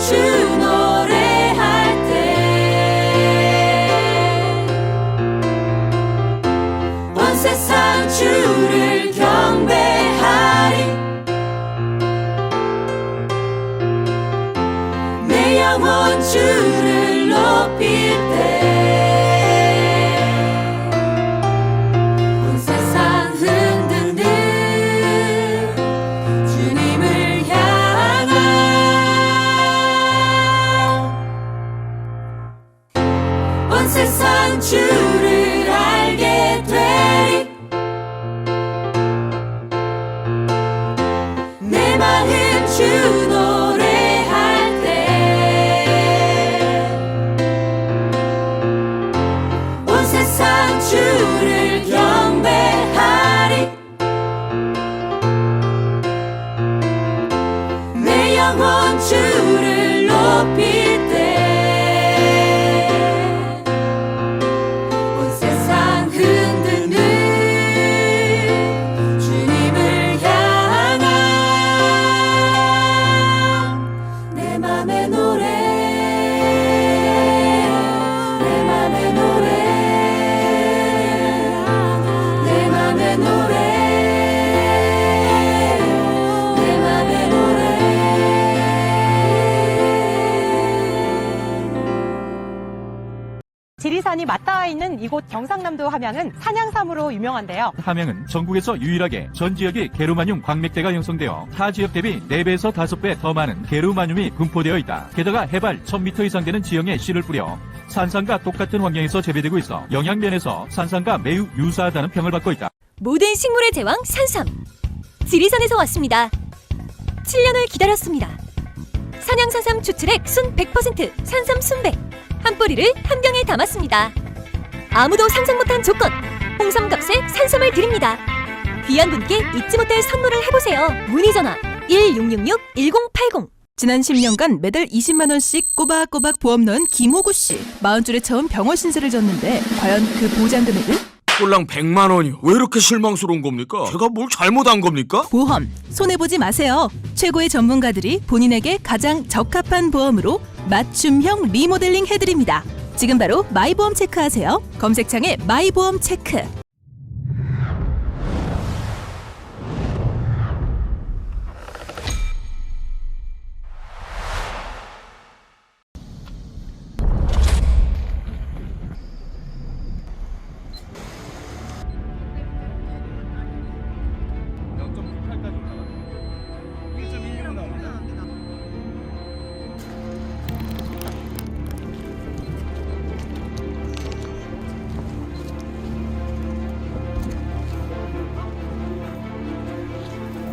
주 노래할 때 온 세상 주를 경배하리 내 영혼 주를 높일 때 온 세상 흔드는 주님을 향한 온 세상 주를 알게 되리 내 마음 주 노래할 때 온 세상 주를 경배하리 내 영혼 주를 높일 때 온 세상 흔드는 주님을 향한 내 맘의 노래 내 맘의 노래 내 맘의 노래 내 맘의 노래 지리산이 맞닿아 있는 이곳 경상남도 함양은 산양삼으로 유명한데요. 함양은 전국에서 유일하게 전 지역이 게르마늄 광맥대가 형성되어 타 지역 대비 4배에서 5배 더 많은 게르마늄이 분포되어 있다. 게다가 해발 1000m 이상 되는 지형에 씨를 뿌려 산삼과 똑같은 환경에서 재배되고 있어 영양면에서 산삼과 매우 유사하다는 평을 받고 있다. 모든 식물의 제왕 산삼. 지리산에서 왔습니다. 7년을 기다렸습니다. 산양사삼 추출액 순 100% 산삼 순백. 한 뿌리를 한 병에 담았습니다. 아무도 상상 못한 조건. 홍삼값에 산삼을 드립니다. 귀한 분께 잊지 못할 선물을 해보세요. 문의전화 1666-1080. 지난 10년간 매달 20만 원씩 꼬박꼬박 보험 넣은 김호구 씨. 40줄에 처음 병원 신세를 졌는데 과연 그 보장 금액은? 꼴랑 100만 원이요. 왜 이렇게 실망스러운 겁니까? 제가 뭘 잘못한 겁니까? 보험 손해보지 마세요. 최고의 전문가들이 본인에게 가장 적합한 보험으로 맞춤형 리모델링 해드립니다. 지금 바로 마이보험 체크하세요. 검색창에 마이보험 체크.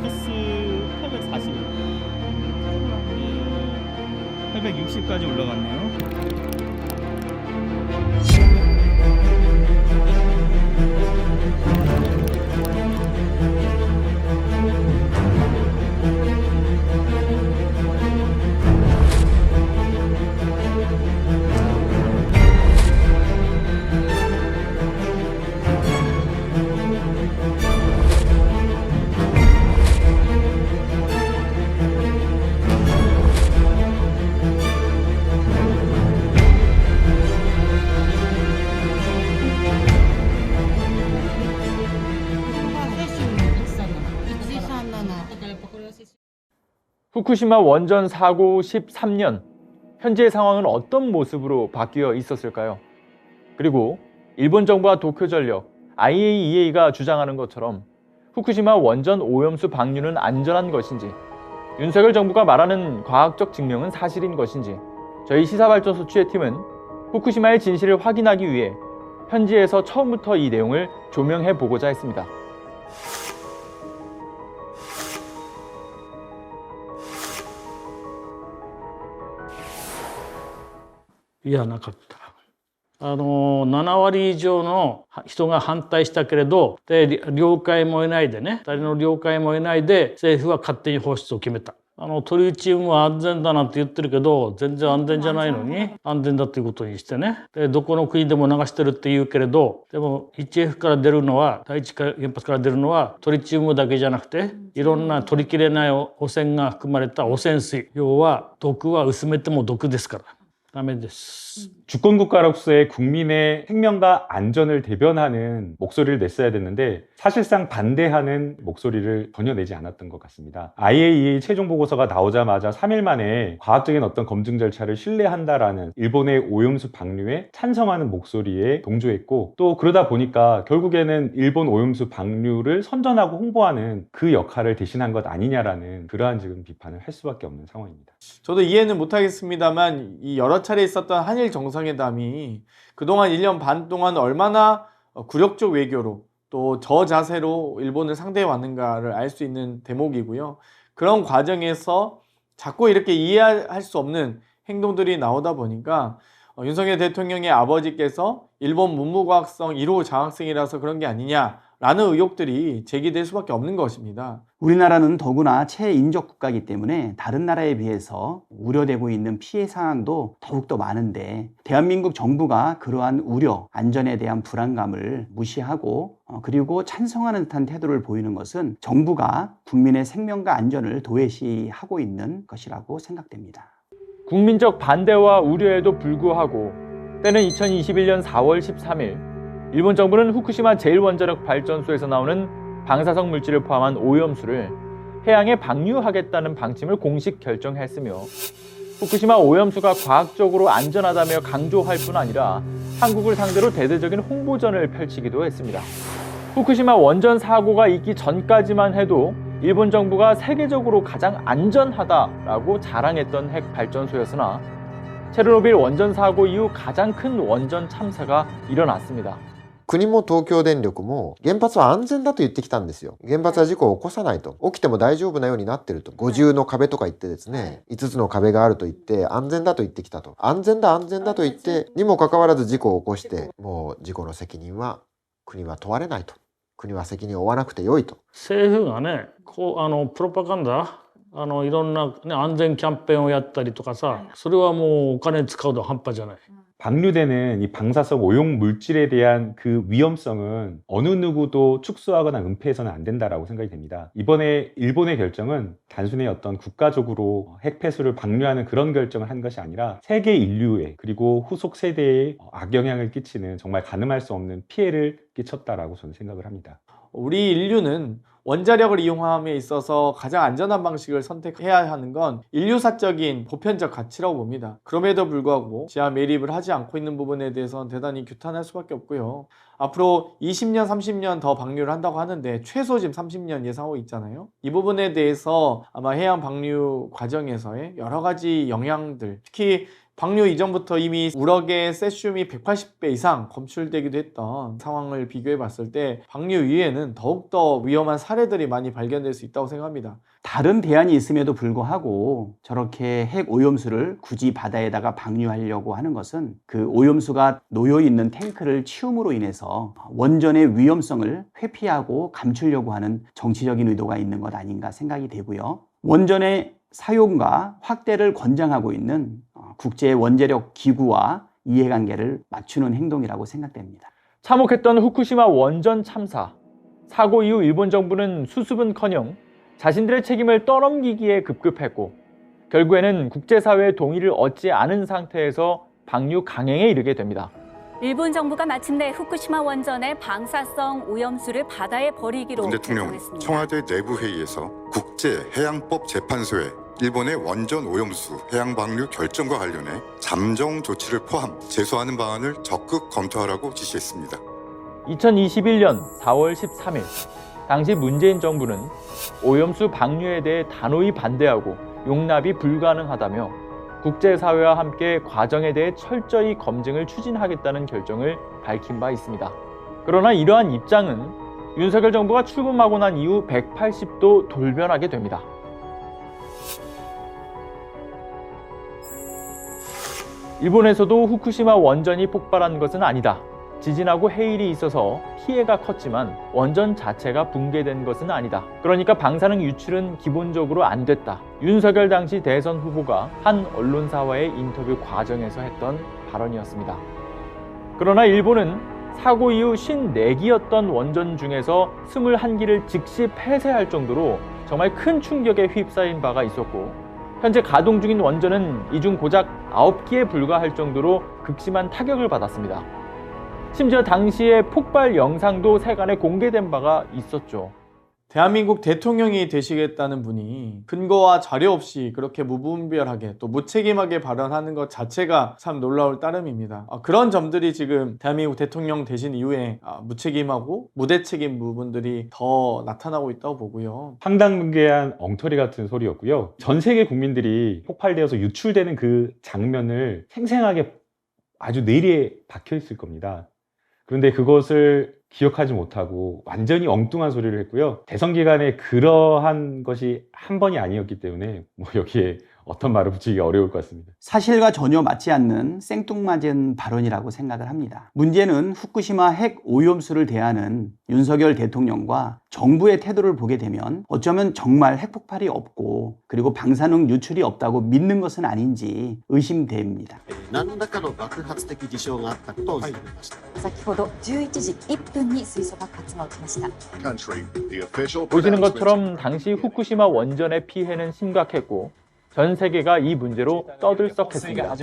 패스 840, 860까지 올라갔네요. 후쿠시마 원전 사고 13년, 현재의 상황은 어떤 모습으로 바뀌어 있었을까요? 그리고 일본 정부와 도쿄전력, IAEA가 주장하는 것처럼 후쿠시마 원전 오염수 방류는 안전한 것인지, 윤석열 정부가 말하는 과학적 증명은 사실인 것인지, 저희 시사발전소 취재팀은 후쿠시마의 진실을 확인하기 위해 현지에서 처음부터 이 내용을 조명해 보고자 했습니다.いや、なかった。7割以上の人が反対したけれど、で了解も得ないでね、誰の了解も得ないで政府は勝手に放出を決めた。トリチウムは安全だなんて言ってるけど、全然安全じゃないのに安全だっていうことにしてね。で、どこの国でも流してるって言うけれど、でも 1F から出るのは、第一原発から出るのはトリチウムだけじゃなくて、いろんな取りきれない汚染が含まれた汚染水。要は毒は薄めても毒ですから。ダメです。 주권국가로서의 국민의 생명과 안전을 대변하는 목소리를 냈어야 됐는데 사실상 반대하는 목소리를 전혀 내지 않았던 것 같습니다. IAEA 최종 보고서가 나오자마자 3일 만에 과학적인 어떤 검증 절차를 신뢰한다라는 일본의 오염수 방류에 찬성하는 목소리에 동조했고, 또 그러다 보니까 결국에는 일본 오염수 방류를 선전하고 홍보하는 그 역할을 대신한 것 아니냐라는 그러한 지금 비판을 할 수밖에 없는 상황입니다. 저도 이해는 못하겠습니다만 이 여러 차례 있었던 한일 정상회담이 그동안 1년 반 동안 얼마나 굴욕적 외교로 또 저자세로 일본을 상대해 왔는가를 알 수 있는 대목이고요. 그런 과정에서 자꾸 이렇게 이해할 수 없는 행동들이 나오다 보니까 윤석열 대통령의 아버지께서 일본 문무과학성 1호 장학생이라서 그런 게 아니냐라는 의혹들이 제기될 수밖에 없는 것입니다. 우리나라는 더구나 최인적 국가이기 때문에 다른 나라에 비해서 우려되고 있는 피해 상황도 더욱더 많은데, 대한민국 정부가 그러한 우려, 안전에 대한 불안감을 무시하고 그리고 찬성하는 듯한 태도를 보이는 것은 정부가 국민의 생명과 안전을 도외시하고 있는 것이라고 생각됩니다. 국민적 반대와 우려에도 불구하고 때는 2021년 4월 13일 일본 정부는 후쿠시마 제1원자력 발전소에서 나오는 방사성 물질을 포함한 오염수를 해양에 방류하겠다는 방침을 공식 결정했으며, 후쿠시마 오염수가 과학적으로 안전하다며 강조할 뿐 아니라 한국을 상대로 대대적인 홍보전을 펼치기도 했습니다. 후쿠시마 원전 사고가 있기 전까지만 해도 일본 정부가 세계적으로 가장 안전하다라고 자랑했던 핵 발전소였으나 체르노빌 원전 사고 이후 가장 큰 원전 참사가 일어났습니다. 国も東京電力も原発は安全だと言ってきたんですよ。原発は事故を起こさないと。起きても大丈夫なようになってると。五重の壁とか言ってですね、5つの壁があると言って安全だと言ってきたと。安全だと言ってにもかかわらず事故を起こして、もう事故の責任は国は問われないと。国は責任を負わなくてよいと。政府がね、プロパガンダ、いろんな、ね、安全キャンペーンをやったりとかさ、それはもうお金使うの半端じゃない。 방류되는 이 방사성 오용 물질에 대한 그 위험성은 어느 누구도 축소하거나 은폐해서는 안 된다라고 생각이 됩니다. 이번에 일본의 결정은 단순히 어떤 국가적으로 핵 폐수를 방류하는 그런 결정을 한 것이 아니라 세계 인류에, 그리고 후속 세대에 악영향을 끼치는 정말 가늠할 수 없는 피해를 끼쳤다라고 저는 생각을 합니다. 우리 인류는 원자력을 이용함에 있어서 가장 안전한 방식을 선택해야 하는 건 인류사적인 보편적 가치라고 봅니다. 그럼에도 불구하고 지하 매립을 하지 않고 있는 부분에 대해서는 대단히 규탄할 수밖에 없고요. 앞으로 20년, 30년 더 방류를 한다고 하는데 최소 지금 30년 예상하고 있잖아요. 이 부분에 대해서 아마 해양 방류 과정에서의 여러 가지 영향들, 특히 방류 이전부터 이미 우럭의 세슘이 180배 이상 검출되기도 했던 상황을 비교해 봤을 때 방류 이후에는 더욱더 위험한 사례들이 많이 발견될 수 있다고 생각합니다. 다른 대안이 있음에도 불구하고 저렇게 핵 오염수를 굳이 바다에다가 방류하려고 하는 것은 그 오염수가 놓여 있는 탱크를 치움으로 인해서 원전의 위험성을 회피하고 감추려고 하는 정치적인 의도가 있는 것 아닌가 생각이 되고요. 원전의 사용과 확대를 권장하고 있는 국제 원자력 기구와 이해관계를 맞추는 행동이라고 생각됩니다. 참혹했던 후쿠시마 원전 참사. 사고 이후 일본 정부는 수습은커녕 자신들의 책임을 떠넘기기에 급급했고, 결국에는 국제사회의 동의를 얻지 않은 상태에서 방류 강행에 이르게 됩니다. 일본 정부가 마침내 후쿠시마 원전의 방사성 오염수를 바다에 버리기로 대통령은 결정했습니다. 청와대 내부 회의에서 국제해양법 재판소에 일본의 원전 오염수 해양 방류 결정과 관련해 잠정 조치를 포함 제소하는 방안을 적극 검토하라고 지시했습니다. 2021년 4월 13일 당시 문재인 정부는 오염수 방류에 대해 단호히 반대하고 용납이 불가능하다며 국제사회와 함께 과정에 대해 철저히 검증을 추진하겠다는 결정을 밝힌 바 있습니다. 그러나 이러한 입장은 윤석열 정부가 출범하고 난 이후 180도 돌변하게 됩니다. 일본에서도 후쿠시마 원전이 폭발한 것은 아니다. 지진하고 해일이 있어서 피해가 컸지만 원전 자체가 붕괴된 것은 아니다. 그러니까 방사능 유출은 기본적으로 안 됐다. 윤석열 당시 대선 후보가 한 언론사와의 인터뷰 과정에서 했던 발언이었습니다. 그러나 일본은 사고 이후 54기였던 원전 중에서 21기를 즉시 폐쇄할 정도로 정말 큰 충격에 휩싸인 바가 있었고, 현재 가동 중인 원전은 이 중 고작 9기에 불과할 정도로 극심한 타격을 받았습니다. 심지어 당시의 폭발 영상도 세간에 공개된 바가 있었죠. 대한민국 대통령이 되시겠다는 분이 근거와 자료 없이 그렇게 무분별하게 또 무책임하게 발언하는 것 자체가 참 놀라울 따름입니다. 그런 점들이 지금 대한민국 대통령 되신 이후에 무책임하고 무대책임 부분들이 더 나타나고 있다고 보고요. 황당무계한 엉터리 같은 소리였고요. 전 세계 국민들이 폭발되어서 유출되는 그 장면을 생생하게 아주 뇌리에 박혀 있을 겁니다. 그런데 그것을 기억하지 못하고 완전히 엉뚱한 소리를 했고요. 대선 기간에 그러한 것이 한 번이 아니었기 때문에 여기에 어떤 말을 붙이기 어려울 것 같습니다. 사실과 전혀 맞지 않는 생뚱맞은 발언이라고 생각을 합니다. 문제는 후쿠시마 핵 오염수를 대하는 윤석열 대통령과 정부의 태도를 보게 되면 어쩌면 정말 핵폭발이 없고 그리고 방사능 유출이 없다고 믿는 것은 아닌지 의심됩니다. 何らかの爆発的事象があったことを示しました。先ほど11時1分に水素爆発が起きました。 보시는 것처럼 당시 후쿠시마 원전의 피해는 심각했고 전 세계가 이 문제로 떠들썩했습니다.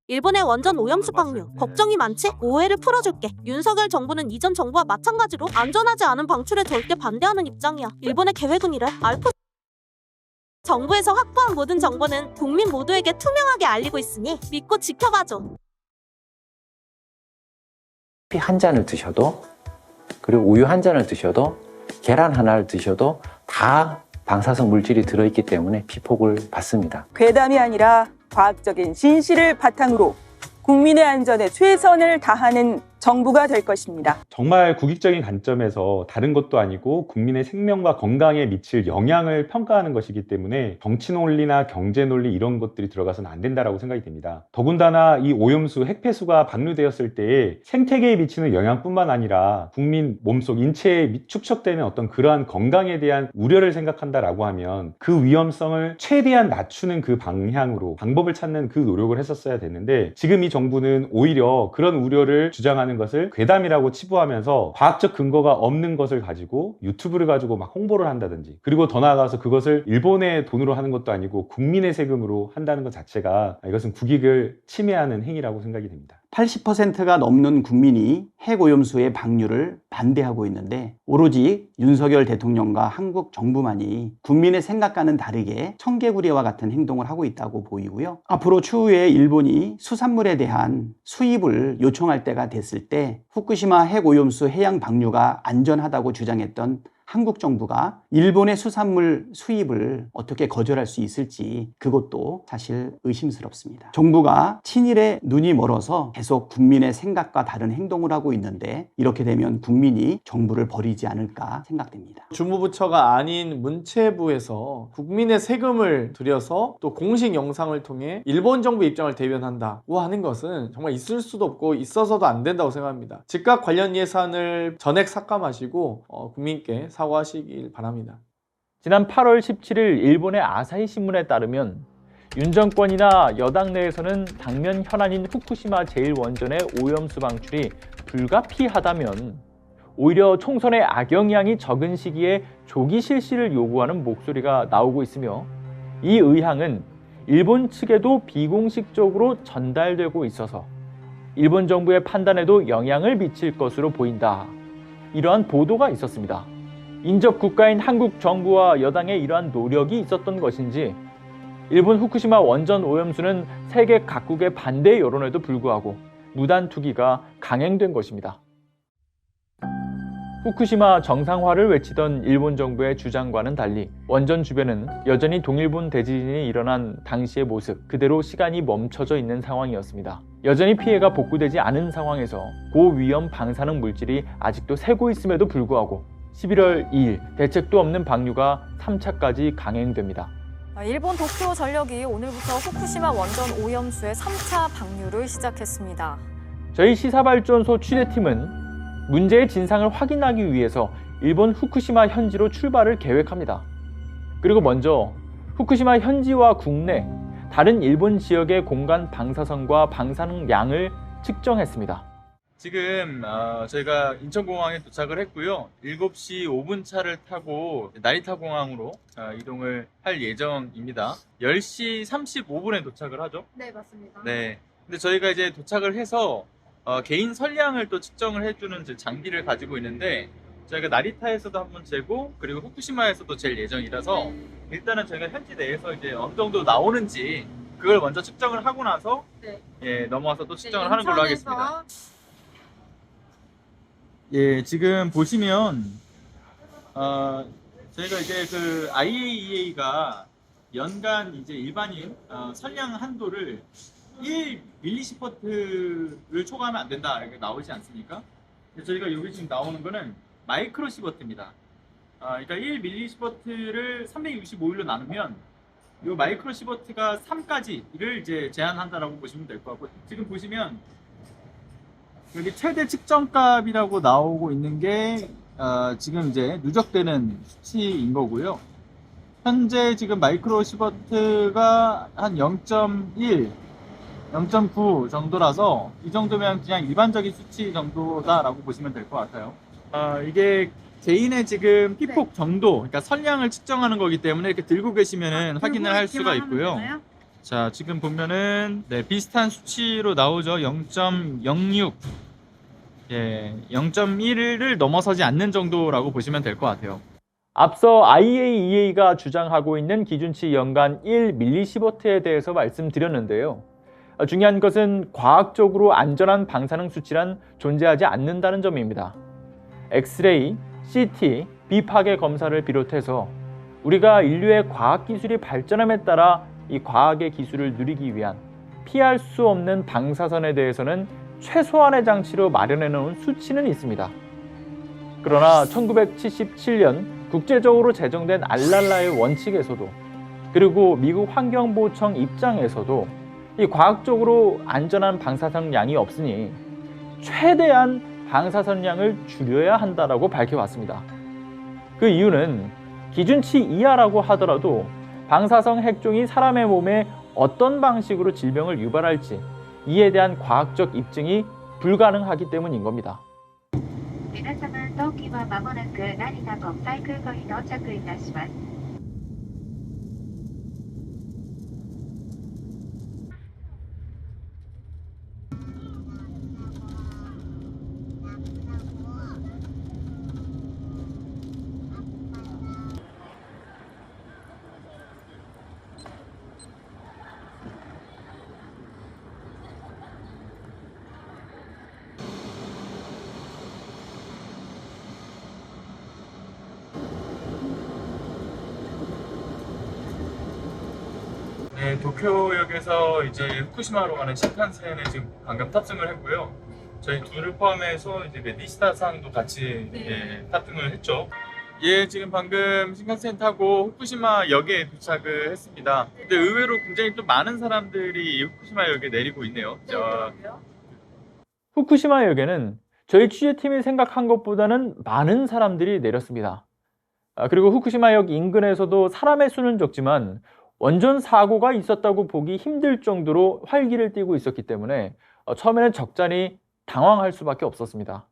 일본의 원전 오염수 방류 걱정이 많지? 오해를 풀어줄게. 윤석열 정부는 이전 정부와 마찬가지로 안전하지 않은 방출에 절대 반대하는 입장이야. 일본의 계획은 이래. 알프 정부에서 확보한 모든 정보는 국민 모두에게 투명하게 알리고 있으니 믿고 지켜봐줘. 커피 한 잔을 드셔도, 그리고 우유 한 잔을 드셔도, 계란 하나를 드셔도 다 방사성 물질이 들어있기 때문에 피폭을 받습니다. 괴담이 아니라 과학적인 진실을 바탕으로 국민의 안전에 최선을 다하는 정부가 될 것입니다. 정말 국익적인 관점에서 다른 것도 아니고 국민의 생명과 건강에 미칠 영향을 평가하는 것이기 때문에 정치 논리나 경제 논리 이런 것들이 들어가서는 안 된다라고 생각이 됩니다. 더군다나 이 오염수, 핵폐수가 방류되었을 때에 생태계에 미치는 영향뿐만 아니라 국민 몸속 인체에 축적되는 어떤 그러한 건강에 대한 우려를 생각한다라고 하면 그 위험성을 최대한 낮추는 그 방향으로 방법을 찾는 그 노력을 했었어야 됐는데, 지금 이 정부는 오히려 그런 우려를 주장하는 것을 괴담이라고 치부하면서 과학적 근거가 없는 것을 가지고 유튜브를 가지고 막 홍보를 한다든지, 그리고 더 나아가서 그것을 일본의 돈으로 하는 것도 아니고 국민의 세금으로 한다는 것 자체가 이것은 국익을 침해하는 행위라고 생각이 됩니다. 80%가 넘는 국민이 핵오염수의 방류를 반대하고 있는데 오로지 윤석열 대통령과 한국 정부만이 국민의 생각과는 다르게 청개구리와 같은 행동을 하고 있다고 보이고요. 앞으로 추후에 일본이 수산물에 대한 수입을 요청할 때가 됐을 때 후쿠시마 핵오염수 해양 방류가 안전하다고 주장했던 한국 정부가 일본의 수산물 수입을 어떻게 거절할 수 있을지 그것도 사실 의심스럽습니다. 정부가 친일에 눈이 멀어서 계속 국민의 생각과 다른 행동을 하고 있는데 이렇게 되면 국민이 정부를 버리지 않을까 생각됩니다. 주무부처가 아닌 문체부에서 국민의 세금을 들여서 또 공식 영상을 통해 일본 정부 입장을 대변한다고 하는 것은 정말 있을 수도 없고 있어서도 안 된다고 생각합니다. 즉각 관련 예산을 전액 삭감하시고 국민께 사과하시길 바랍니다. 지난 8월 17일 일본의 아사히 신문에 따르면 윤 정권이나 여당 내에서는 당면 현안인 후쿠시마 제1원전의 오염수 방출이 불가피하다면 오히려 총선의 악영향이 적은 시기에 조기 실시를 요구하는 목소리가 나오고 있으며, 이 의향은 일본 측에도 비공식적으로 전달되고 있어서 일본 정부의 판단에도 영향을 미칠 것으로 보인다. 이러한 보도가 있었습니다. 인접 국가인 한국 정부와 여당의 이러한 노력이 있었던 것인지, 일본 후쿠시마 원전 오염수는 세계 각국의 반대 여론에도 불구하고 무단 투기가 강행된 것입니다. 후쿠시마 정상화를 외치던 일본 정부의 주장과는 달리 원전 주변은 여전히 동일본 대지진이 일어난 당시의 모습 그대로 시간이 멈춰져 있는 상황이었습니다. 여전히 피해가 복구되지 않은 상황에서 고위험 방사능 물질이 아직도 새고 있음에도 불구하고 11월 2일 대책도 없는 방류가 3차까지 강행됩니다. 일본 도쿄 전력이 오늘부터 후쿠시마 원전 오염수의 3차 방류를 시작했습니다. 저희 시사발전소 취재팀은 문제의 진상을 확인하기 위해서 일본 후쿠시마 현지로 출발을 계획합니다. 그리고 먼저 후쿠시마 현지와 국내 다른 일본 지역의 공간 방사선과 방사능 양을 측정했습니다. 지금 저희가 인천공항에 도착을 했고요. 7시 5분 차를 타고 나리타 공항으로 이동을 할 예정입니다. 10시 35분에 도착을 하죠? 네, 맞습니다. 네. 근데 저희가 이제 도착을 해서 개인 선량을 또 측정을 해주는 장비를 가지고 있는데 저희가 나리타에서도 한번 재고 그리고 후쿠시마에서도 잴 예정이라서 일단은 저희가 현지 내에서 이제 어느 정도 나오는지 그걸 먼저 측정을 하고 나서 예, 넘어와서 또 측정을 하는 걸로 하겠습니다. 예, 지금 보시면 저희가 이제 그 IAEA가 연간 이제 일반인 선량 한도를 1mS를 초과하면 안 된다 이렇게 나오지 않습니까? 저희가 여기 지금 나오는 거는 마이크로시버트입니다. 그러니까 1mS를 365일로 나누면 이 마이크로시버트가 3까지를 이제 제한한다라고 보시면 될 것 같고 지금 보시면 여기 최대 측정값이라고 나오고 있는 게 지금 이제 누적되는 수치인 거고요. 현재 지금 마이크로시버트가 한 0.1 0.9 정도라서 이 정도면 그냥 일반적인 수치 정도다라고 보시면 될 것 같아요. 이게 개인의 지금 피폭 정도, 그러니까 선량을 측정하는 거기 때문에 이렇게 들고 계시면은 확인을 할 수가 있고요. 자, 지금 보면은 네, 비슷한 수치로 나오죠. 0.06, 예, 0.1을 넘어서지 않는 정도라고 보시면 될 것 같아요. 앞서 IAEA가 주장하고 있는 기준치 연간 1mS에 대해서 말씀드렸는데요. 중요한 것은 과학적으로 안전한 방사능 수치란 존재하지 않는다는 점입니다. 엑스레이, CT, 비파괴 검사를 비롯해서 우리가 인류의 과학기술이 발전함에 따라 이 과학의 기술을 누리기 위한 피할 수 없는 방사선에 대해서는 최소한의 장치로 마련해 놓은 수치는 있습니다. 그러나 1977년 국제적으로 제정된 알랄라의 원칙에서도 그리고 미국 환경보호청 입장에서도 이 과학적으로 안전한 방사선 양이 없으니 최대한 방사선 양을 줄여야 한다라고 밝혀왔습니다. 그 이유는 기준치 이하라고 하더라도 방사성 핵종이 사람의 몸에 어떤 방식으로 질병을 유발할지 이에 대한 과학적 입증이 불가능하기 때문인 겁니다. 皆様、当機は間もなく成田国際空港に到着いたします。 네, 도쿄역에서 이제 후쿠시마로 가는 신칸센에 지금 방금 탑승을 했고요. 저희 둘을 포함해서 이제 니시타-상도 같이 탑승을 했죠. 예, 지금 방금 신칸센 타고 후쿠시마 역에 도착을 했습니다. 근데 의외로 굉장히 또 많은 사람들이 후쿠시마 역에 내리고 있네요. 후쿠시마 역에는 저희 취재팀이 생각한 것보다는 많은 사람들이 내렸습니다. 그리고 후쿠시마 역 인근에서도 사람의 수는 적지만 원전 사고가 있었다고 보기 힘들 정도로 활기를 띠고 있었기 때문에 처음에는 적잖이 당황할 수밖에 없었습니다.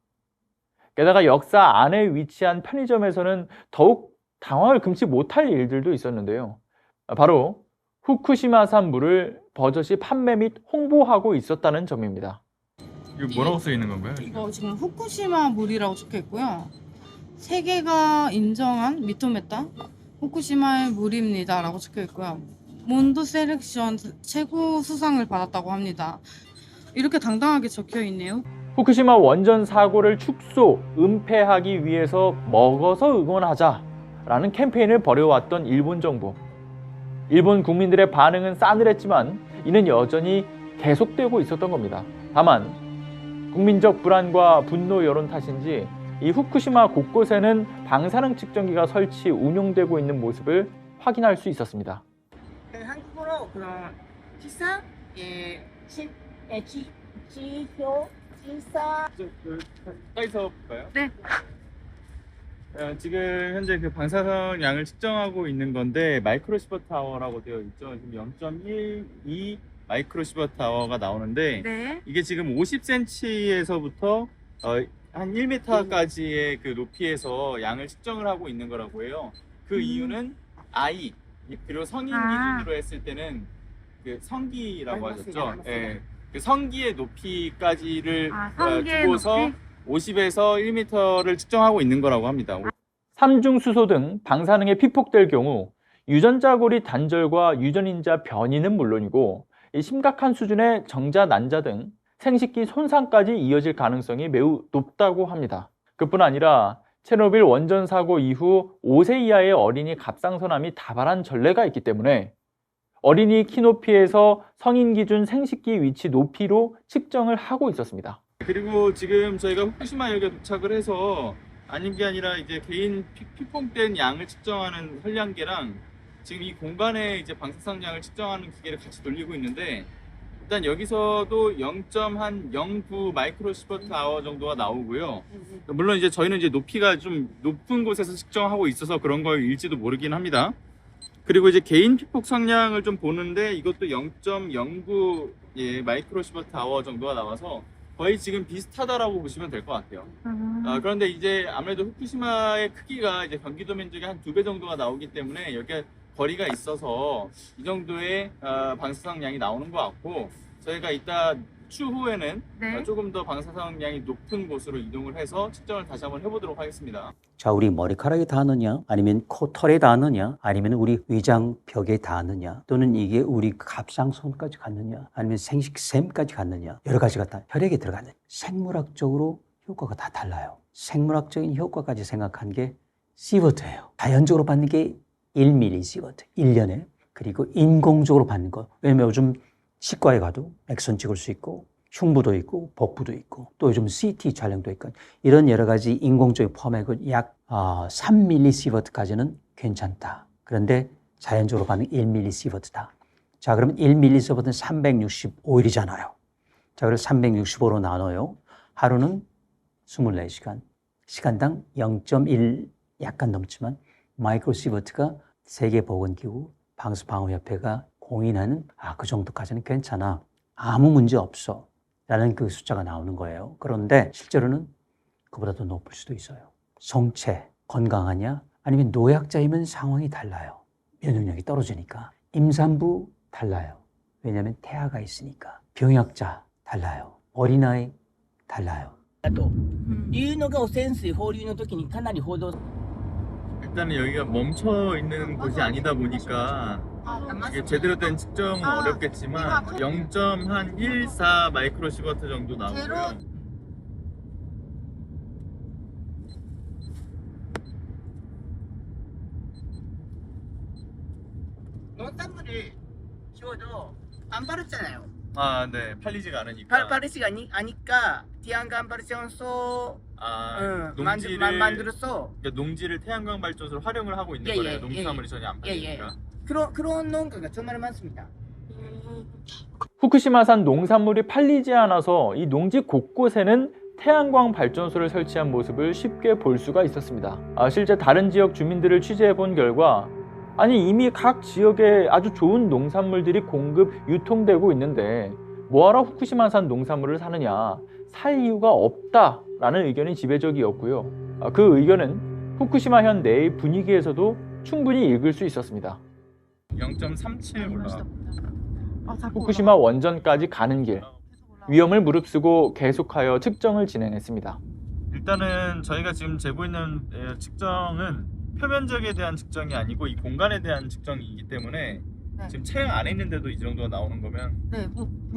게다가 역사 안에 위치한 편의점에서는 더욱 당황을 금치 못할 일들도 있었는데요. 바로 후쿠시마산 물을 버젓이 판매 및 홍보하고 있었다는 점입니다. 이거 뭐라고 써 있는 건가요? 이거 지금 후쿠시마 물이라고 적혀 있고요. 세계가 인정한 미토메타 후쿠시마의 물입니다 라고 적혀 있고요. 몬드 셀렉션 최고 수상을 받았다고 합니다. 이렇게 당당하게 적혀 있네요. 후쿠시마 원전 사고를 축소, 은폐하기 위해서 먹어서 응원하자라는 캠페인을 벌여왔던 일본 정부. 일본 국민들의 반응은 싸늘했지만 이는 여전히 계속되고 있었던 겁니다. 다만 국민적 불안과 분노 여론 탓인지 이 후쿠시마 곳곳에는 방사능 측정기가 설치, 운용되고 있는 모습을 확인할 수 있었습니다. 한국어로 그런 기사, 지표, 기사. 가까이서 볼까요? 네. 지금 현재 그 방사선 양을 측정하고 있는 건데 마이크로시버트 아워라고 되어 있죠. 지금 0.12 마이크로시버트 아워가 나오는데 네. 이게 지금 50cm에서부터 한 1m까지의 그 높이에서 양을 측정을 하고 있는 거라고 해요. 그 이유는 아이 그리고 성인 기준으로 했을 때는 그 성기라고 하셨죠. 예. 그 성기의 높이까지를 두고서 높이? 50에서 1m를 측정하고 있는 거라고 합니다. 삼중수소 등 방사능에 피폭될 경우 유전자고리 단절과 유전인자 변이는 물론이고 이 심각한 수준의 정자 난자 등 생식기 손상까지 이어질 가능성이 매우 높다고 합니다. 그뿐 아니라 체르노빌 원전 사고 이후 5세 이하의 어린이 갑상선암이 다발한 전례가 있기 때문에 어린이 키 높이에서 성인 기준 생식기 위치 높이로 측정을 하고 있었습니다. 그리고 지금 저희가 후쿠시마역에 도착을 해서 아닌 게 아니라 이제 개인 피폭된 양을 측정하는 혈량계랑 지금 이 공간에 이제 방사선 양을 측정하는 기계를 같이 돌리고 있는데 일단 여기서도 0.09 마이크로시버트 아워 정도가 나오고요. 물론 이제 저희는 이제 높이가 좀 높은 곳에서 측정하고 있어서 그런 거일지도 모르긴 합니다. 그리고 이제 개인 피폭 성량을 좀 보는데 이것도 0.09 마이크로시버트 아워 정도가 나와서 거의 지금 비슷하다라고 보시면 될 것 같아요. 그런데 이제 아무래도 후쿠시마의 크기가 이제 경기도 면적의 한 2배 정도가 나오기 때문에 여기에 거리가 있어서 이 정도의 방사성 양이 나오는 것 같고 저희가 이따 추후에는 조금 더 방사성 양이 높은 곳으로 이동을 해서 측정을 다시 한번 해보도록 하겠습니다. 자, 우리 머리카락에 닿느냐, 아니면 코털에 닿느냐, 아니면 우리 위장벽에 닿느냐, 또는 이게 우리 갑상선까지 갔느냐, 아니면 생식샘까지 갔느냐, 여러 가지가 다 혈액에 들어갔느냐. 생물학적으로 효과가 다 달라요. 생물학적인 효과까지 생각한 게 시버트예요. 자연적으로 받는 게 1ml 시버트, 1년에. 그리고 인공적으로 받는 거. 왜냐면 요즘 치과에 가도 엑선 찍을 수 있고 흉부도 있고 복부도 있고 또 요즘 CT 촬영도 있고 이런 여러 가지 인공적인 포함액은 약 3ml 시버트까지는 괜찮다. 그런데 자연적으로 받는 1ml 시버트다. 자, 그러면 1ml 시버트는 365일이잖아요. 자, 그래서 365로 나눠요. 하루는 24시간. 시간당 0.1 약간 넘지만 마이크로 시버트가 세계보건기구 방수방어협회가 공인하는 그 정도까지는 괜찮아. 아무 문제 없어. 라는 그 숫자가 나오는 거예요. 그런데 실제로는 그보다 더 높을 수도 있어요. 성체, 건강하냐? 아니면 노약자이면 상황이 달라요. 면역력이 떨어지니까. 임산부 달라요. 왜냐하면 태아가 있으니까. 병약자 달라요. 어린아이 달라요. 일단은 여기가 멈춰 있는 곳이 아니다 보니까 이게 제대로 된 측정은 어렵겠지만 0.14 마이크로시버트 정도 나오고요. 농산물을 키워도 안 바르잖아요. 네. 팔리지가 않으니까. 팔리지가 않으니까 태양광 발전소 만들어서 그러니까 농지를 태양광 발전소로 활용을 하고 있는 거예요. 농수산물이 전혀 안 팔리니까. 그런 농가가 정말 많습니다. 후쿠시마산 농산물이 팔리지 않아서 이 농지 곳곳에는 태양광 발전소를 설치한 모습을 쉽게 볼 수가 있었습니다. 실제 다른 지역 주민들을 취재해 본 결과 이미 각 지역에 아주 좋은 농산물들이 공급, 유통되고 있는데 뭐하러 후쿠시마산 농산물을 사느냐, 살 이유가 없다라는 의견이 지배적이었고요. 그 의견은 후쿠시마현 내의 분위기에서도 충분히 읽을 수 있었습니다. 0.37 올라가. 후쿠시마 원전까지 가는 길, 위험을 무릅쓰고 계속하여 측정을 진행했습니다. 일단은 저희가 지금 재고 있는 측정은 표면적에 대한 측정이 아니고 이 공간에 대한 측정이기 때문에 지금 차량 안에 있는데도 이 정도가 나오는 거면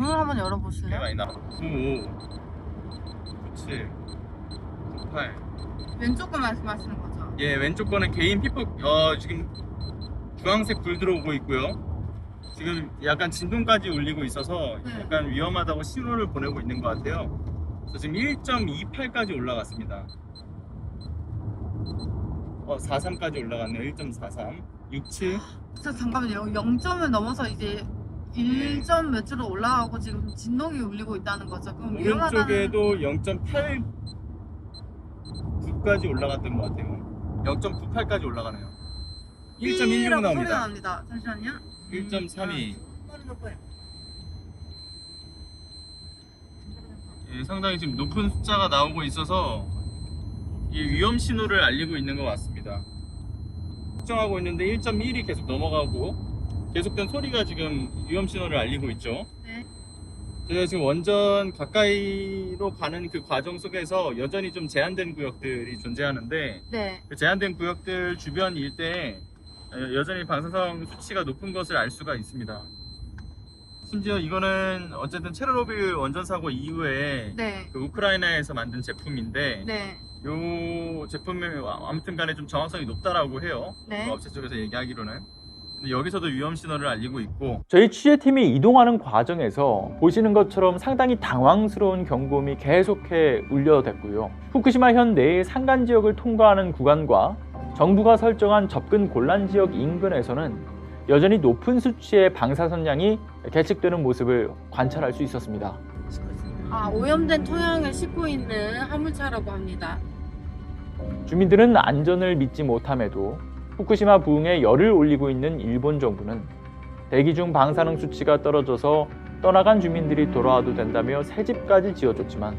번호 한번 열어보실래요? 많이 나. 95, 97, 98. 왼쪽 거 말씀하시는 거죠? 예, 왼쪽 거는 개인 피폭. 지금 주황색 불 들어오고 있고요. 지금 약간 진동까지 울리고 있어서 약간 위험하다고 신호를 보내고 있는 것 같아요. 그래서 지금 1.28까지 올라갔습니다. 43까지 올라갔네요. 1.43, 67. 저 잠깐만요. 0점을 넘어서 이제 1점 몇으로 올라가고 지금 진동이 울리고 있다는 거죠. 그럼 오른쪽에도 0.89까지 올라갔던 것 같아요. 0.98까지 올라가네요. 1.16 소리가 나옵니다. 납니다. 잠시만요. 1.32. 예, 상당히 지금 높은 숫자가 나오고 있어서 이 위험 신호를 알리고 있는 것 같습니다. 측정하고 있는데 1.1이 계속 넘어가고 계속된 소리가 지금 위험 신호를 알리고 있죠. 네. 저희가 지금 원전 가까이로 가는 그 과정 속에서 여전히 좀 제한된 구역들이 존재하는데 네. 그 제한된 구역들 주변 일대에 여전히 방사성 수치가 높은 것을 알 수가 있습니다. 심지어 이거는 어쨌든 체르노빌 원전 사고 이후에 네. 그 우크라이나에서 만든 제품인데 네. 이 제품이 아무튼 간에 좀 정확성이 높다라고 해요. 네. 그 업체 쪽에서 얘기하기로는. 근데 여기서도 위험 신호를 알리고 있고 저희 취재팀이 이동하는 과정에서 보시는 것처럼 상당히 당황스러운 경고음이 계속해 울려댔고요. 후쿠시마 현 내의 산간 지역을 통과하는 구간과 정부가 설정한 접근 곤란 지역 인근에서는 여전히 높은 수치의 방사선량이 계측되는 모습을 관찰할 수 있었습니다. 오염된 토양을 싣고 있는 화물차라고 합니다. 주민들은 안전을 믿지 못함에도 후쿠시마 부흥에 열을 올리고 있는 일본 정부는 대기 중 방사능 수치가 떨어져서 떠나간 주민들이 돌아와도 된다며 새 집까지 지어줬지만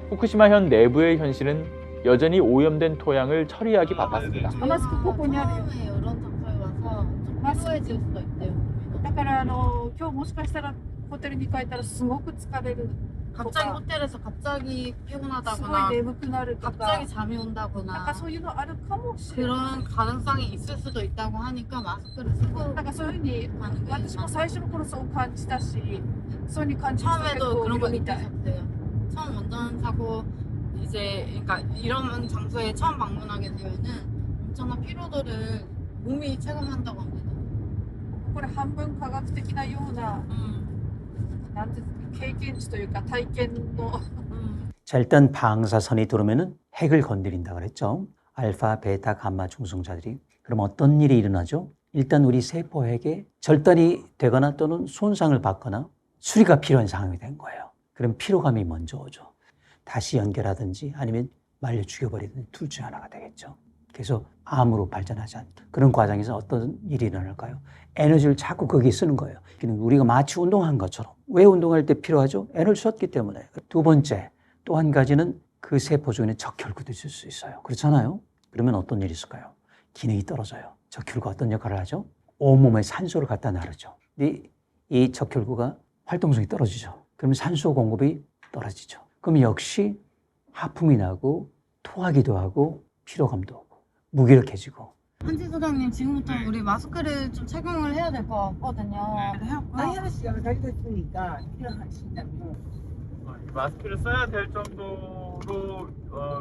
후쿠시마 현 내부의 현실은 여전히 오염된 토양을 처리하기 바빴습니다. 마스크 코코니 하래요. 이런 장소에 와서 좀 피로해질 수도 있대요. だから今日もしかしたらホテルに帰ったらすごく疲れる 갑자기 호텔에서 갑자기 す 피곤하다거나 ごい眠くなるとか 갑자기 잠이 온다거나 なんかそういうのあるかもしれない 그런 가능성이 있을 수도 있다고 하니까 마스크를 쓰고 なんかそういうふうに 가는 게 私も最初の頃そう感じたしそういうふうに感じる人結 처음에도 構 그런 い 거 るみたい 느끼셨대요. 처음 원전 사고 이제 그러니까 이런 장소에 처음 방문하게 되면은 엄청난 피로도를 몸이 체감한다고 합니다. これ半分科学的なような、なんていうんですか経験値というか体験の 자, 일단 방사선이 들어오면은 핵을 건드린다 그랬죠. 알파, 베타, 감마 중성자들이. 그럼 어떤 일이 일어나죠? 일단 우리 세포핵에 절단이 되거나 또는 손상을 받거나 수리가 필요한 상황이 된 거예요. 그럼 피로감이 먼저 오죠. 다시 연결하든지 아니면 말려 죽여버리든지 둘 중 하나가 되겠죠. 그래서 암으로 발전하지 않는 그런 과정에서 어떤 일이 일어날까요? 에너지를 자꾸 거기에 쓰는 거예요. 우리가 마치 운동한 것처럼. 왜 운동할 때 필요하죠? 에너지 썼기 때문에. 두 번째, 또 한 가지는 그 세포 중에는 적혈구도 있을 수 있어요. 그렇잖아요? 그러면 어떤 일이 있을까요? 기능이 떨어져요. 적혈구가 어떤 역할을 하죠? 온몸에 산소를 갖다 나르죠. 근데 이 적혈구가 활동성이 떨어지죠. 그러면 산소 공급이 떨어지죠. 그럼 역시 하품이 나고 토하기도 하고 피로감도 오고 무기력해지고. 한지 소장님 지금부터 우리 마스크를 좀 착용을 해야 될 것 같거든요. 바이러스가 달려 있으니까 필요하시다면 마스크를 써야 될 정도로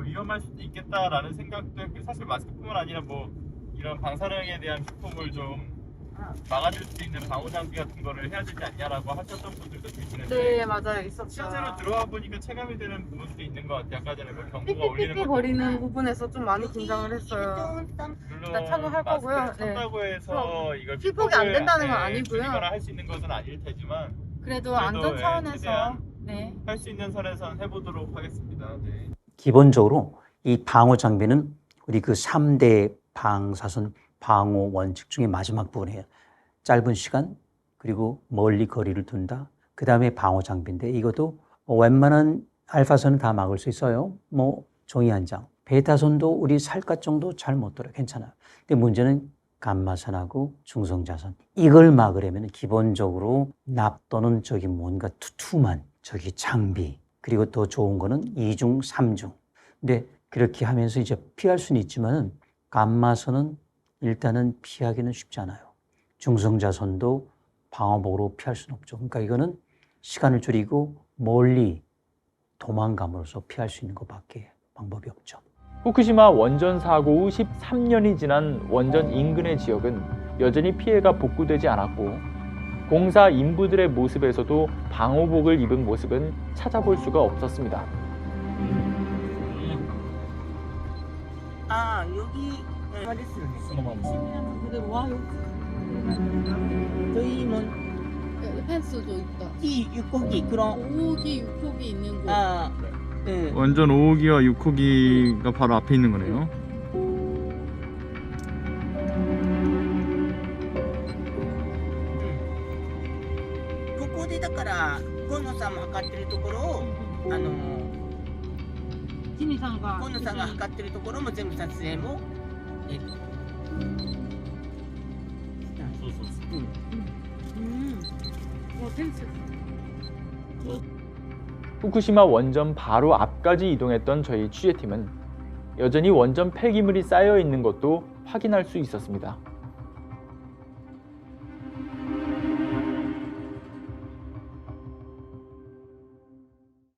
위험할 수도 있겠다라는 생각도 했고 사실 마스크뿐만 아니라 뭐 이런 방사능에 대한 비품을 좀 막아줄 수 있는 방호 장비 같은 거를 해야 되지 않냐라고 하셨던 분들도 계시는데 네, 맞아요. 있었죠. 실제로 들어와 보니까 체감이 되는 부분도 있는 것 같아요. 아까 전에 뭐 경고가 삐삐삐삐 울리는 것도 거리는 부분에서 좀 많이 긴장을 했어요. 일단 착용할 거고요. 마스크를 쓴다고 해서 이걸 피폭이 안 된다는 건 아니고요. 줄이거나 할 수 있는 것은 아닐 테지만 그래도 안전 차원에서 최대한 네. 할 수 있는 선에선 해보도록 하겠습니다. 네. 기본적으로 이 방호 장비는 우리 그 3대 방사선 방호 원칙 중에 마지막 부분이에요. 짧은 시간 그리고 멀리 거리를 둔다. 그 다음에 방호 장비인데 이것도 웬만한 알파선은 다 막을 수 있어요. 뭐 종이 한 장. 베타선도 우리 살갗 정도 잘 못 들어요. 괜찮아요. 근데 문제는 감마선하고 중성자선. 이걸 막으려면 기본적으로 납 또는 저기 뭔가 투툼한 저기 장비. 그리고 더 좋은 거는 2중, 3중. 근데 그렇게 하면서 이제 피할 수는 있지만은 감마선은 일단은 피하기는 쉽지 않아요. 중성자선도 방호복으로 피할 수는 없죠. 그러니까 이거는 시간을 줄이고 멀리 도망감으로써 피할 수 있는 것밖에 방법이 없죠. 후쿠시마 원전 사고 후 13년이 지난 원전 인근의 지역은 여전히 피해가 복구되지 않았고 공사 인부들의 모습에서도 방호복을 입은 모습은 찾아볼 수가 없었습니다. 아, 여기 그대로 와 여기. 저희는 펜스도 있다. 이 6호기 그런 5호기, 6호기 있는 곳. 아, 네. 원전 5호기와 6호기가 바로 앞에 있는 거네요.ここでだから河野さんも測ってるところを河野さんが測ってるところも全部撮影も후쿠시마 원전 바로 앞까지 이동했던 저희 취재팀은 여전히 원전 폐기물이 쌓여 있는 것도 확인할 수 있었습니다.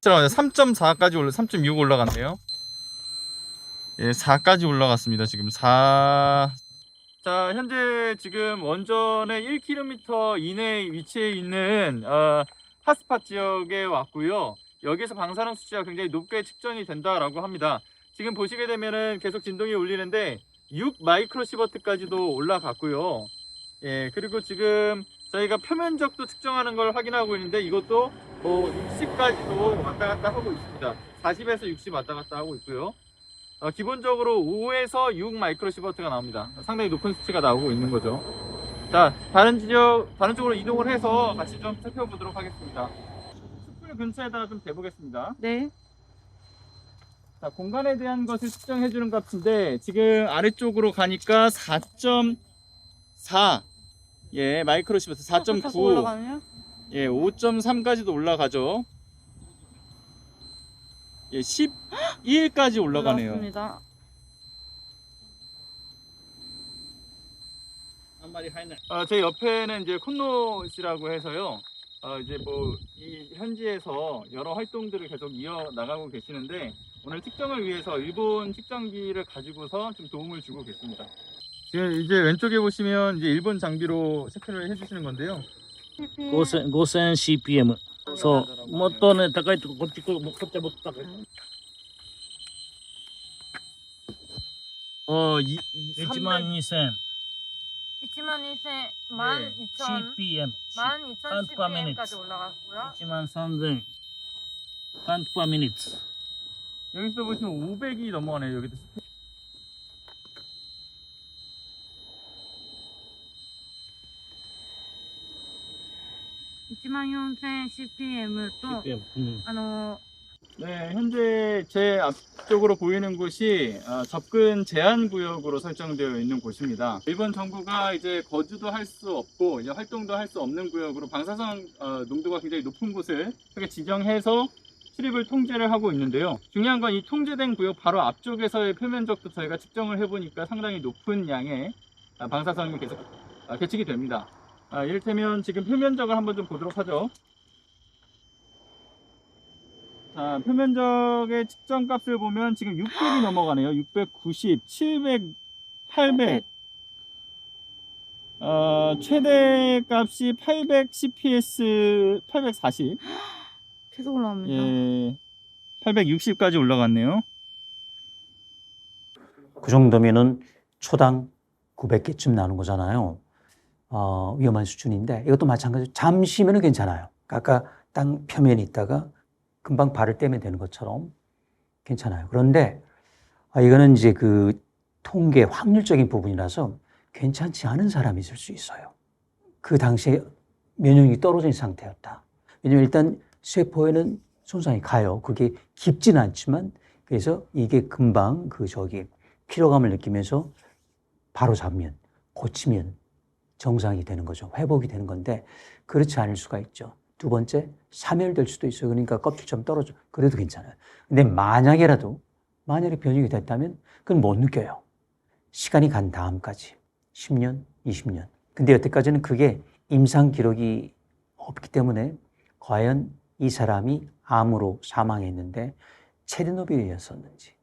자, 3.4까지 3.6 올라갔네요. 예, 4까지 올라갔습니다. 지금 4. 자, 현재 지금 원전의 1km 이내에 위치해 있는 핫스팟 지역에 왔고요. 여기서 방사능 수치가 굉장히 높게 측정이 된다라고 합니다. 지금 보시게 되면은 계속 진동이 울리는데 6 마이크로시버트까지도 올라갔고요. 예, 그리고 지금 저희가 표면적도 측정하는 걸 확인하고 있는데 이것도 60까지도 왔다 갔다 하고 있습니다. 40에서 60 왔다 갔다 하고 있고요. 기본적으로 5에서 6 마이크로시버트가 나옵니다. 상당히 높은 수치가 나오고 있는 거죠. 자, 다른 쪽으로 이동을 해서 같이 좀 살펴보도록 하겠습니다. 숯불 근처에다가 좀 대보겠습니다. 네. 자, 공간에 대한 것을 측정해 주는 값인데 지금 아래쪽으로 가니까 4.4 예, 마이크로시버트 4.9 예, 5.3까지도 올라가죠. 예, 12일까지 올라가네요. 올라왔습니다. 제 옆에는 이제 콘노시라고 해서요. 이제 뭐 이 현지에서 여러 활동들을 계속 이어 나가고 계시는데 오늘 측정을 위해서 일본 측정기를 가지고서 좀 도움을 주고 계십니다. 지금 이제 왼쪽에 보시면 이제 일본 장비로 체크를 해주시는 건데요. 5000 CPM。そう、もっとね、高いとこ、こっち持った高い。12000。 12,000, CPM. 12,000 CPM까지 올라갔고요. 13000. count per minute. 여기서 보시면 500이 넘어가네요. 여기도. 14,000 CPM 또 네, 현재 제 앞쪽으로 보이는 곳이 접근 제한 구역으로 설정되어 있는 곳입니다. 일본 정부가 이제 거주도 할 수 없고 이제 활동도 할 수 없는 구역으로 방사성 농도가 굉장히 높은 곳을 이렇게 지정해서 출입을 통제를 하고 있는데요. 중요한 건 이 통제된 구역 바로 앞쪽에서의 표면적도 저희가 측정을 해보니까 상당히 높은 양의 방사성이 계속 계측이 됩니다. 이를테면 지금 표면적을 한번 좀 보도록 하죠. 자, 표면적의 측정 값을 보면 지금 600이 넘어가네요. 690, 700, 800. 최대 값이 800 CPS, 840. 계속 올라옵니다. 예, 860까지 올라갔네요. 그 정도면은 초당 900개쯤 나오는 거잖아요. 위험한 수준인데 이것도 마찬가지로 잠시면은 괜찮아요. 아까 땅 표면에 있다가 금방 발을 떼면 되는 것처럼 괜찮아요. 그런데 이거는 이제 그 통계 확률적인 부분이라서 괜찮지 않은 사람이 있을 수 있어요. 그 당시에 면역력이 떨어진 상태였다. 왜냐면 일단 세포에는 손상이 가요. 그게 깊지는 않지만 그래서 이게 금방 피로감을 느끼면서 바로 잡으면 고치면 정상이 되는 거죠. 회복이 되는 건데 그렇지 않을 수가 있죠. 두 번째, 사멸될 수도 있어요. 그러니까 껍질처럼 떨어져. 그래도 괜찮아요. 근데 만약에 변형이 됐다면 그건 못 느껴요. 시간이 간 다음까지 10년, 20년. 근데 여태까지는 그게 임상 기록이 없기 때문에 과연 이 사람이 암으로 사망했는데 체르노빌이었었는지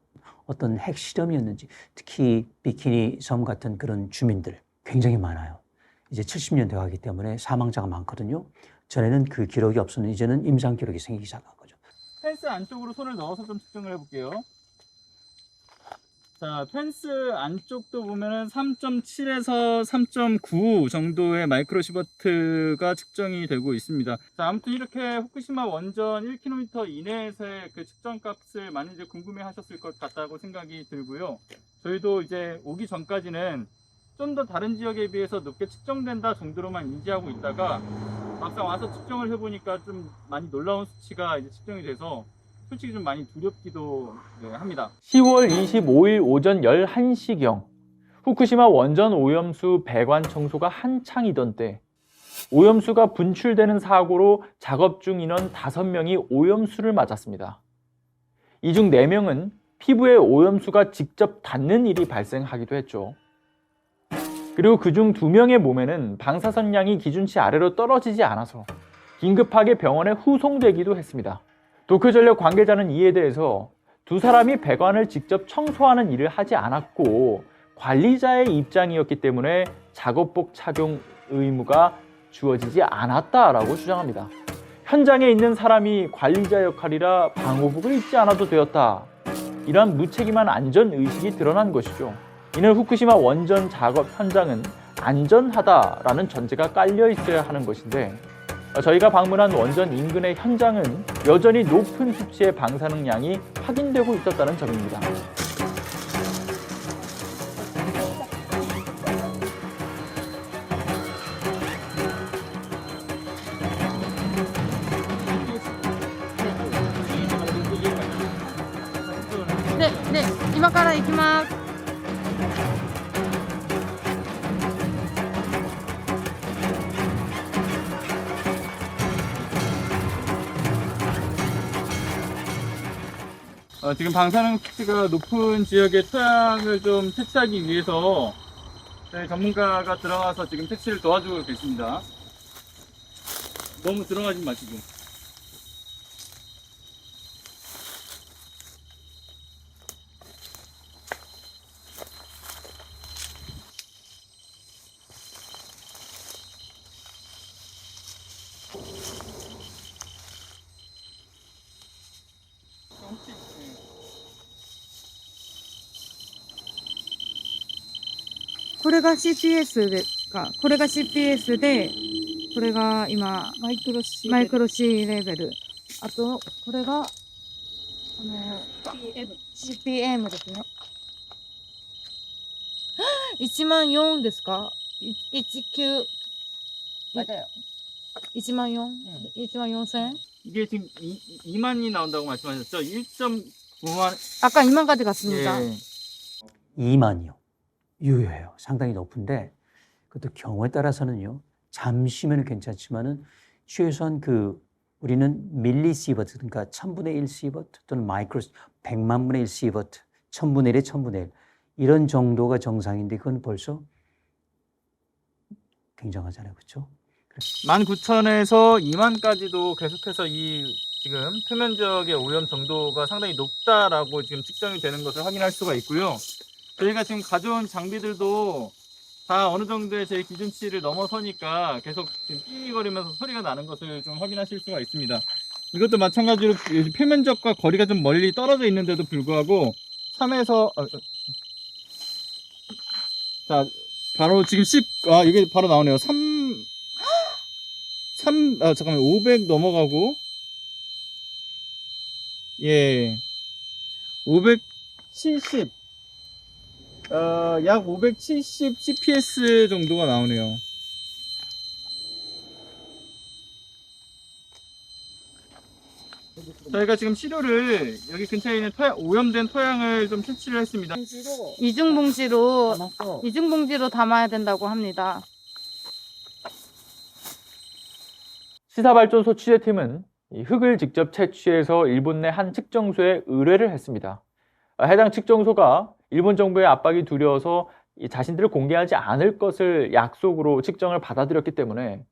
어떤 핵실험이었는지 특히 비키니 섬 같은 그런 주민들 굉장히 많아요. 이제 70년 돼가기 때문에 사망자가 많거든요. 전에는 그 기록이 없었는데 이제는 임상 기록이 생기기 시작한 거죠. 펜스 안쪽으로 손을 넣어서 좀 측정을 해볼게요. 자, 펜스 안쪽도 보면은 3.7에서 3.9 정도의 마이크로시버트가 측정이 되고 있습니다. 자, 아무튼 이렇게 후쿠시마 원전 1km 이내에서의 그 측정 값을 많이들 궁금해 하셨을 것 같다고 생각이 들고요. 저희도 이제 오기 전까지는 좀 더 다른 지역에 비해서 높게 측정된다 정도로만 인지하고 있다가 막상 와서 측정을 해보니까 좀 많이 놀라운 수치가 이제 측정이 돼서 솔직히 좀 많이 두렵기도 합니다. 10월 25일 오전 11시경 후쿠시마 원전 오염수 배관 청소가 한창이던 때 오염수가 분출되는 사고로 작업 중 인원 5명이 오염수를 맞았습니다. 이 중 4명은 피부에 오염수가 직접 닿는 일이 발생하기도 했죠. 그리고 그중 2명의 몸에는 방사선량이 기준치 아래로 떨어지지 않아서 긴급하게 병원에 후송되기도 했습니다. 도쿄전력 관계자는 이에 대해서 두 사람이 배관을 직접 청소하는 일을 하지 않았고 관리자의 입장이었기 때문에 작업복 착용 의무가 주어지지 않았다라고 주장합니다. 현장에 있는 사람이 관리자 역할이라 방호복을 입지 않아도 되었다. 이러한 무책임한 안전의식이 드러난 것이죠. 이는 후쿠시마 원전 작업 현장은 안전하다라는 전제가 깔려 있어야 하는 것인데 저희가 방문한 원전 인근의 현장은 여전히 높은 수치의 방사능량이 확인되고 있었다는 점입니다. 네, 네, 今から行きます。 지금 방사능 수치가 높은 지역의 토양을 좀 채취하기 위해서 저희 전문가가 들어가서 지금 채취를 도와주고 계십니다. 너무 들어가지 마시고.これが CPS ですか。これが CPS で、これが今マイクロ C レベル。あとこれがCPM ですね。14000ですか。19 맞아요. 14000? 14000? 이게 지금 2만이 나온다고 말씀하셨죠? 1.9만. 아까 2만까지 갔습니다. 예. 2만이요. 유효해요. 상당히 높은데 그것도 경우에 따라서는요. 잠시면 괜찮지만은 최소한 우리는 밀리시버트 그러니까 1000분의 1 시버트 또는 마이크로 100만 분의 1 시버트 1000분의 1에 1000분의 1 이런 정도가 정상인데 그건 벌써 굉장하잖아요. 그렇죠? 19,000에서 2만까지도 계속해서 이 지금 표면 지역의 오염 정도가 상당히 높다라고 지금 측정이 되는 것을 확인할 수가 있고요. 저희가 지금 가져온 장비들도 다 어느 정도의 제 기준치를 넘어서니까 계속 지금 삐거리면서 소리가 나는 것을 좀 확인하실 수가 있습니다. 이것도 마찬가지로 표면적과 거리가 좀 멀리 떨어져 있는데도 불구하고 3에서 자 바로 지금 10 이게 바로 나오네요. 잠깐만 500 넘어가고 예 570 약 570 CPS 정도가 나오네요. 저희가 지금 시료를 여기 근처에 있는 오염된 토양을 좀 채취를 했습니다. 이중봉지로 담아야 된다고 합니다. 시사발전소 취재팀은 이 흙을 직접 채취해서 일본 내 한 측정소에 의뢰를 했습니다. 해당 측정소가 일본 정부의 압박이 두려워서 자신들을 공개하지 않을 것을 약속으로 측정을 받아들였기 때문에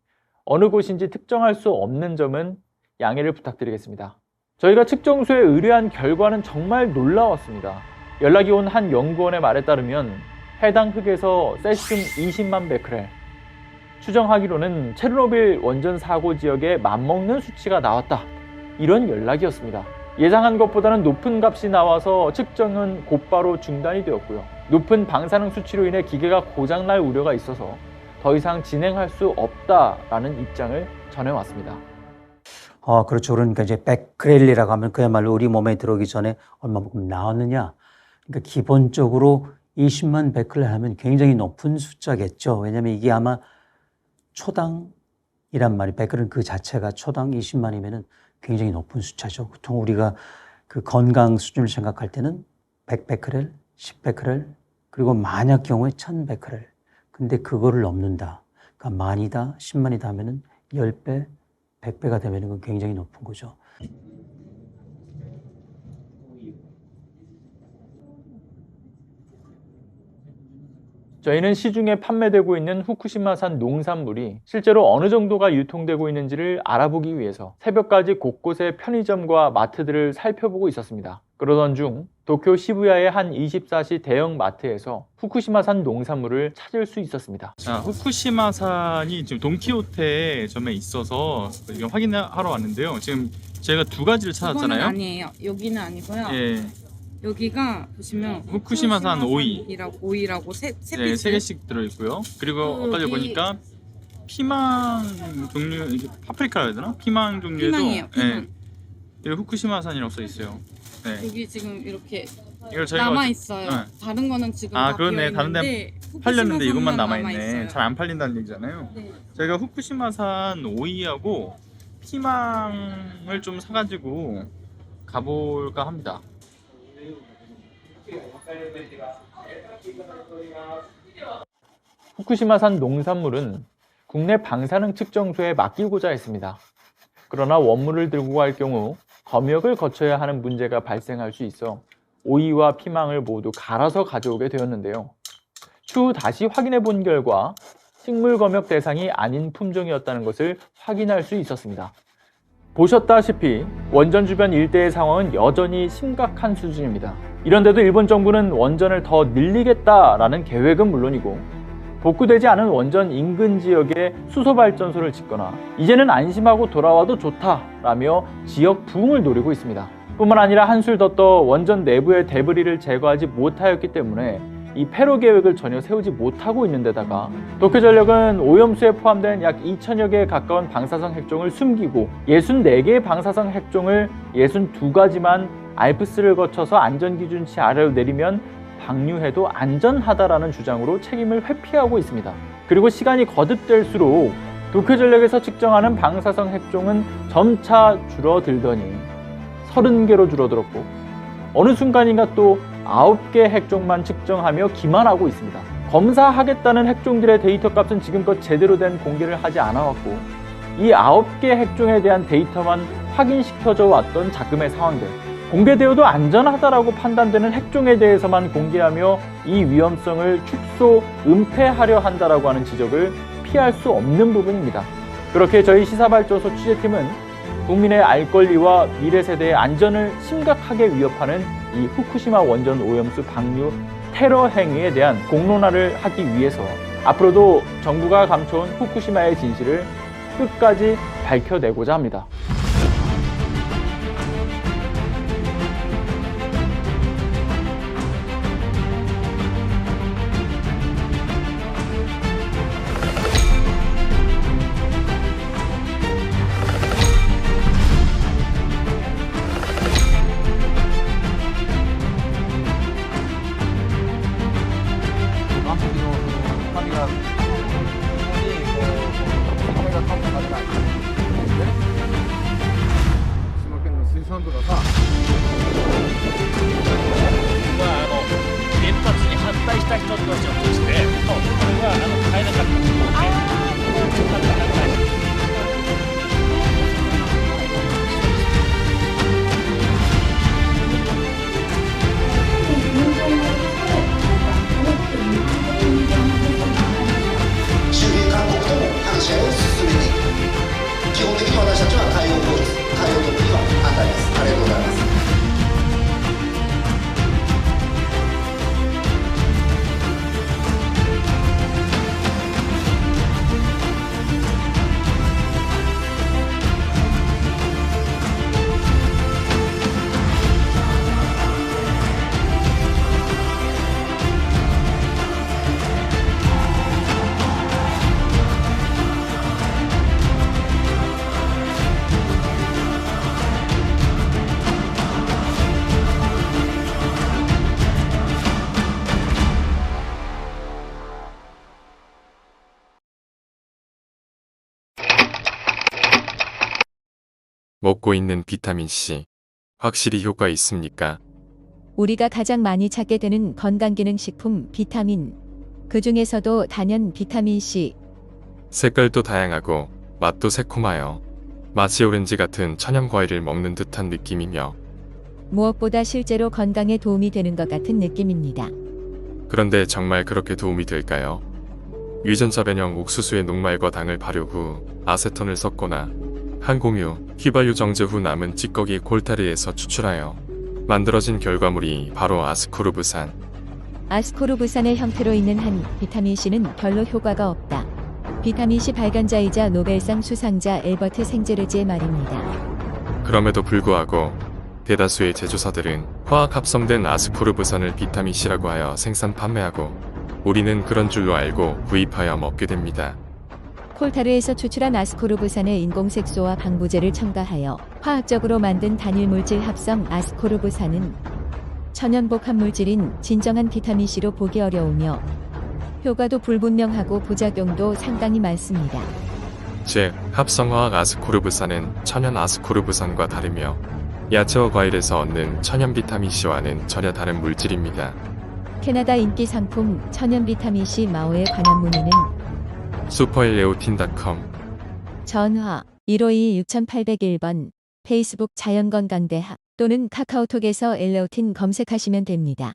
어느 곳인지 특정할 수 없는 점은 양해를 부탁드리겠습니다. 저희가 측정소에 의뢰한 결과는 정말 놀라웠습니다. 연락이 온 한 연구원의 말에 따르면 해당 흙에서 세슘 20만 베크렐, 추정하기로는 체르노빌 원전 사고 지역에 맞먹는 수치가 나왔다. 이런 연락이었습니다. 예상한 것보다는 높은 값이 나와서 측정은 곧바로 중단이 되었고요. 높은 방사능 수치로 인해 기계가 고장날 우려가 있어서 더 이상 진행할 수 없다라는 입장을 전해왔습니다. 그렇죠. 그러니까 이제 베크렐이라고 하면 그야말로 우리 몸에 들어오기 전에 얼마만큼 나왔느냐. 그러니까 기본적으로 20만 베크렐 하면 굉장히 높은 숫자겠죠. 왜냐하면 이게 아마 초당이란 말이, 베크렐 그 자체가 초당 20만이면은 굉장히 높은 숫자죠. 보통 우리가 그 건강 수준을 생각할 때는 100베크렐, 10베크렐, 그리고 만약 경우에 1000베크렐. 근데 그거를 넘는다. 그러니까 만이다, 10만이다 하면은 10배, 100배가 되면 그건 굉장히 높은 거죠. 저희는 시중에 판매되고 있는 후쿠시마산 농산물이 실제로 어느 정도가 유통되고 있는지를 알아보기 위해서 새벽까지 곳곳의 편의점과 마트들을 살펴보고 있었습니다. 그러던 중 도쿄 시부야의 한 24시 대형 마트에서 후쿠시마산 농산물을 찾을 수 있었습니다. 자, 후쿠시마산이 지금 돈키호테점에 있어서 지금 확인하러 왔는데요. 지금 저희가 두 가지를 찾았잖아요. 이거는 아니에요. 여기는 아니고요. 예. 여기가 보시면 후쿠시마산 오이라고 세 네, 세 개씩 들어있고요. 그리고 아까 보니까 피망 종류, 파프리카라 해야 되나? 피망 종류에도 피망이에요. 피망. 네, 그리고 후쿠시마산이라고 써 있어요. 네. 여기 지금 이렇게 이걸 저희가 남아 있어요. 네. 다른 거는 지금 아, 다 그러네. 비어 다른 데 있는데 팔렸는데 이것만 후쿠시마산만 남아있네. 잘 안 팔린다는 얘기잖아요. 네. 저희가 후쿠시마산 오이하고 피망을 좀 사가지고 가볼까 합니다. 후쿠시마산 농산물은 국내 방사능 측정소에 맡기고자 했습니다. 그러나 원물을 들고 갈 경우 검역을 거쳐야 하는 문제가 발생할 수 있어 오이와 피망을 모두 갈아서 가져오게 되었는데요. 추후 다시 확인해 본 결과 식물 검역 대상이 아닌 품종이었다는 것을 확인할 수 있었습니다. 보셨다시피 원전 주변 일대의 상황은 여전히 심각한 수준입니다. 이런데도 일본 정부는 원전을 더 늘리겠다라는 계획은 물론이고 복구되지 않은 원전 인근 지역에 수소발전소를 짓거나 이제는 안심하고 돌아와도 좋다라며 지역 부흥을 노리고 있습니다. 뿐만 아니라 한술 더 떠 원전 내부의 데브리를 제거하지 못하였기 때문에 이 폐로 계획을 전혀 세우지 못하고 있는 데다가 도쿄전력은 오염수에 포함된 약 2,000여 개에 가까운 방사성 핵종을 숨기고 64개의 방사성 핵종을 62가지만 알프스를 거쳐서 안전기준치 아래로 내리면 방류해도 안전하다라는 주장으로 책임을 회피하고 있습니다. 그리고 시간이 거듭될수록 도쿄전력에서 측정하는 방사성 핵종은 점차 줄어들더니 30개로 줄어들었고 어느 순간인가 또 9개 핵종만 측정하며 기만하고 있습니다. 검사하겠다는 핵종들의 데이터 값은 지금껏 제대로 된 공개를 하지 않아왔고 이 9개 핵종에 대한 데이터만 확인시켜져 왔던 자금의 상황들, 공개되어도 안전하다라고 판단되는 핵종에 대해서만 공개하며 이 위험성을 축소, 은폐하려 한다라고 하는 지적을 피할 수 없는 부분입니다. 그렇게 저희 시사발전소 취재팀은 국민의 알 권리와 미래 세대의 안전을 심각하게 위협하는 이 후쿠시마 원전 오염수 방류 테러 행위에 대한 공론화를 하기 위해서 앞으로도 정부가 감춰온 후쿠시마의 진실을 끝까지 밝혀내고자 합니다. 먹고 있는 비타민C 확실히 효과 있습니까? 우리가 가장 많이 찾게 되는 건강기능식품 비타민, 그 중에서도 단연 비타민C. 색깔도 다양하고 맛도 새콤하여 마치 오렌지 같은 천연 과일을 먹는 듯한 느낌이며 무엇보다 실제로 건강에 도움이 되는 것 같은 느낌입니다. 그런데 정말 그렇게 도움이 될까요? 유전자 변형 옥수수의 녹말과 당을 발효 후 아세톤을 섞거나 항공유, 휘발유 정제 후 남은 찌꺼기 콜타르에서 추출하여 만들어진 결과물이 바로 아스코르브산. 아스코르브산의 형태로 있는 한 비타민C는 별로 효과가 없다. 비타민C 발간자이자 노벨상 수상자 엘버트 생제르지의 말입니다. 그럼에도 불구하고 대다수의 제조사들은 화학 합성된 아스코르브산을 비타민C라고 하여 생산 판매하고 우리는 그런 줄로 알고 구입하여 먹게 됩니다. 콜타르에서 추출한 아스코르브산에 인공색소와 방부제를 첨가하여 화학적으로 만든 단일 물질 합성 아스코르브산은 천연 복합 물질인 진정한 비타민C로 보기 어려우며 효과도 불분명하고 부작용도 상당히 많습니다. 즉, 합성화학 아스코르브산은 천연 아스코르브산과 다르며 야채와 과일에서 얻는 천연 비타민C와는 전혀 다른 물질입니다. 캐나다 인기 상품 천연 비타민C 마오에 관한 문의는 슈퍼엘레오틴.com 전화 152-6801번 페이스북 자연건강대학 또는 카카오톡에서 엘레오틴 검색하시면 됩니다.